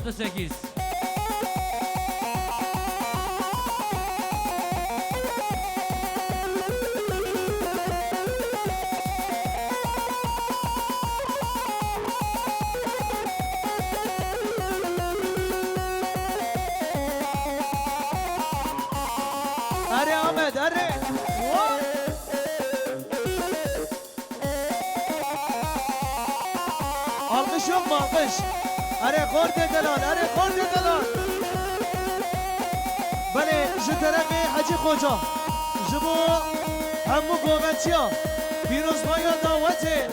68. أري أحمد أري alkış yok mu alkış? أري خورد دلال أري خورد دلال بله جو طرف حجی خوجا جبو همو گوگنچیا پیروز مایا دعوته